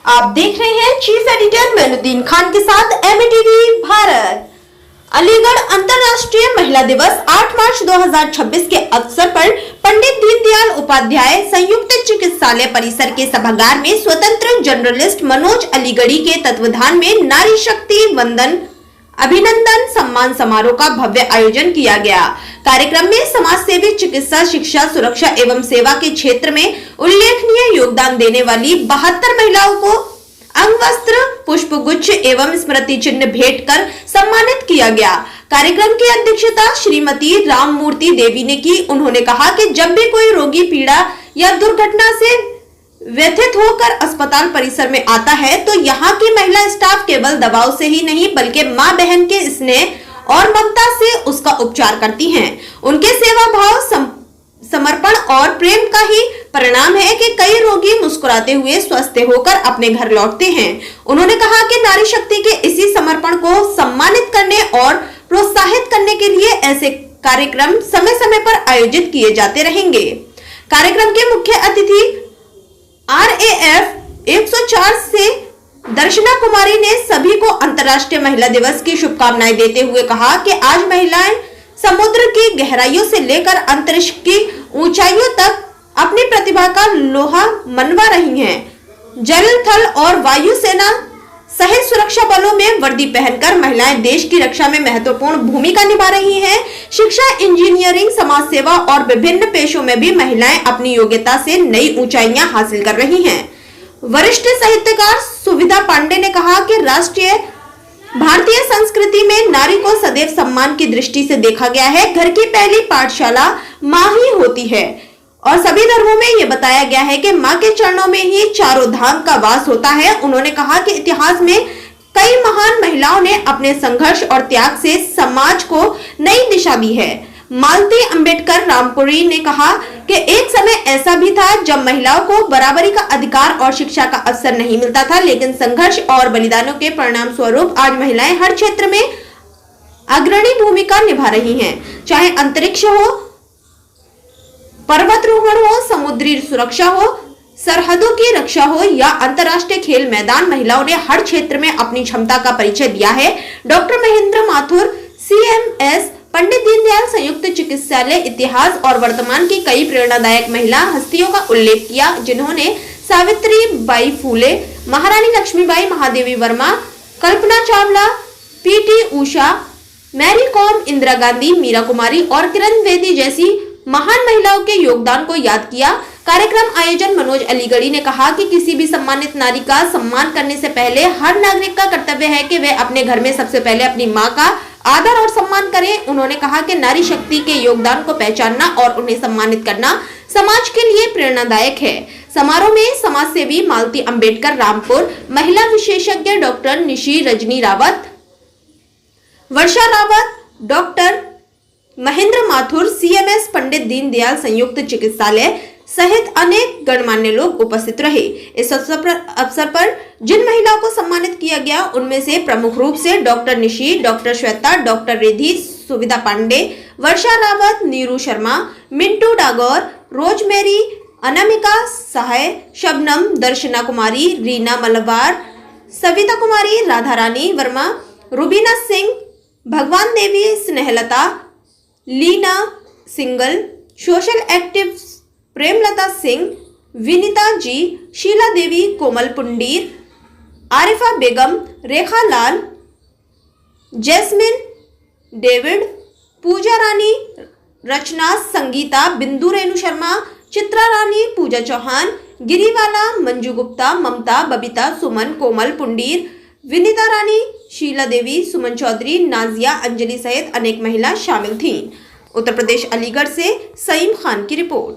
आप देख रहे हैं चीफ एडिटर मैनुद्दीन खान के साथ एमटीवी भारत। अलीगढ़ अंतर्राष्ट्रीय महिला दिवस 8 मार्च 2026 के अवसर पर पंडित दीनदयाल उपाध्याय संयुक्त चिकित्सालय परिसर के सभागार में स्वतंत्र जर्नलिस्ट मनोज अलीगढ़ी के तत्वाधान में नारी शक्ति वंदन अभिनंदन सम्मान समारोह का भव्य आयोजन किया गया। कार्यक्रम में समाज सेवी, चिकित्सा, शिक्षा, सुरक्षा एवं सेवा के क्षेत्र में उल्लेखनीय योगदान देने वाली 72 महिलाओं को अंगवस्त्र, पुष्पगुच्छ एवं स्मृति चिन्ह भेंट कर सम्मानित किया गया। कार्यक्रम की अध्यक्षता श्रीमती राममूर्ति देवी ने की। उन्होंने कहा कि जब भी कोई रोगी पीड़ा या दुर्घटना से व्यथित होकर अस्पताल परिसर में आता है तो यहाँ की महिला स्टाफ केवल दवाओं से ही नहीं बल्कि माँ बहन के स्नेह और ममता से उसका उपचार करती हैं। उनके सेवा भाव, समर्पण और प्रेम का ही परिणाम है कि कई रोगी मुस्कुराते हुए स्वस्थ होकर अपने घर लौटते हैं। उन्होंने कहा कि नारी शक्ति के इसी समर्पण को सम्मानित करने और प्रोत्साहित करने के लिए ऐसे कार्यक्रम समय समय पर आयोजित किए जाते रहेंगे। कार्यक्रम के मुख्य अतिथि RAF 104 से दर्शना कुमारी ने सभी को अंतर्राष्ट्रीय महिला दिवस की शुभकामनाएं देते हुए कहा कि आज महिलाएं समुद्र की गहराइयों से लेकर अंतरिक्ष की ऊंचाइयों तक अपनी प्रतिभा का लोहा मनवा रही हैं। जल, थल और वायु सेना सहित सुरक्षा बलों में वर्दी पहनकर महिलाएं देश की रक्षा में महत्वपूर्ण भूमिका निभा रही हैं। शिक्षा, इंजीनियरिंग, समाज सेवा और विभिन्न पेशों में भी महिलाएं अपनी योग्यता से नई ऊंचाइयां हासिल कर रही हैं। वरिष्ठ साहित्यकार सुविधा पांडे ने कहा कि भारतीय संस्कृति में नारी को सदैव सम्मान की दृष्टि से देखा गया है। घर की पहली पाठशाला माँ ही होती है और सभी धर्मों में ये बताया गया है कि माँ के चरणों में ही चारों धाम का वास होता है। उन्होंने कहा कि इतिहास में कई महान महिलाओं ने अपने संघर्ष और त्याग से समाज को नई दिशा दी है। मालती अंबेडकर रामपुरी ने कहा कि एक समय ऐसा भी था जब महिलाओं को बराबरी का अधिकार और शिक्षा का अवसर नहीं मिलता था, लेकिन संघर्ष और बलिदानों के परिणाम स्वरूप आज महिलाएं हर क्षेत्र में अग्रणी भूमिका निभा रही हैं। चाहे अंतरिक्ष हो, पर्वतारोहण हो, समुद्री सुरक्षा हो, सरहदों की रक्षा हो या अंतर्राष्ट्रीय खेल मैदान, महिलाओं ने हर क्षेत्र में अपनी क्षमता का परिचय दिया है। डॉक्टर महेंद्र माथुर CMS पंडित दीनदयाल संयुक्त चिकित्सालय इतिहास और वर्तमान की कई प्रेरणादायक महिला हस्तियों का उल्लेख किया, जिन्होंने सावित्री बाई फूले, महारानी Lakshmibai, Mahadevi Verma, Kalpana Chawla, PT Usha, Mary com, Indira Gandhi, Meera कुमारी और किरण बेदी जैसी महान महिलाओं के योगदान को याद किया। कार्यक्रम आयोजन मनोज अलीगढ़ी ने कहा कि किसी भी सम्मानित नारी का सम्मान करने से पहले हर नागरिक का कर्तव्य है कि वह अपने घर में सबसे पहले अपनी मां का आदर और सम्मान करें। उन्होंने कहा कि नारी शक्ति के योगदान को पहचानना और उन्हें सम्मानित करना समाज के लिए प्रेरणादायक है। समारोह में समाज सेवी मालती अंबेडकर रामपुर, महिला विशेषज्ञ डॉक्टर निशी रजनी रावत, वर्षा रावत, डॉक्टर महेंद्र माथुर, CMS पंडित दीनदयाल संयुक्त चिकित्सालय सहित अनेक गणमान्य लोग उपस्थित रहे। इस अवसर पर जिन महिलाओं को सम्मानित किया गया उनमें से प्रमुख रूप से doctor Nishi, doctor Shweta, doctor Ridhi, Suvidha Pandey, Varsha Rawat, Neeru Sharma, Mintu Dagaur, Rosemary, Anamika Sahay, Shabnam, Darshana Kumari, Reena Malbar, Savita Kumari, Radha Rani Verma, Rubina Singh, Bhagwan Devi, Snehlata, Leena Singal, social active Premlata Singh, Vinita ji, Sheela Devi, Komal Pundir, Arifa Begum, Rekha Lal, Jasmine, David, Pooja Rani, Rachna, Sangeeta, Bindu Renu Sharma, Chitra रानी, पूजा चौहान, गिरीवाला, मंजू गुप्ता, ममता, बबीता, सुमन, कोमल पुंडीर, विनीता रानी, शीला देवी, सुमन चौधरी, नाजिया, अंजलि सहित अनेक महिला शामिल थीं। उत्तर प्रदेश अलीगढ़ से सईम खान की रिपोर्ट।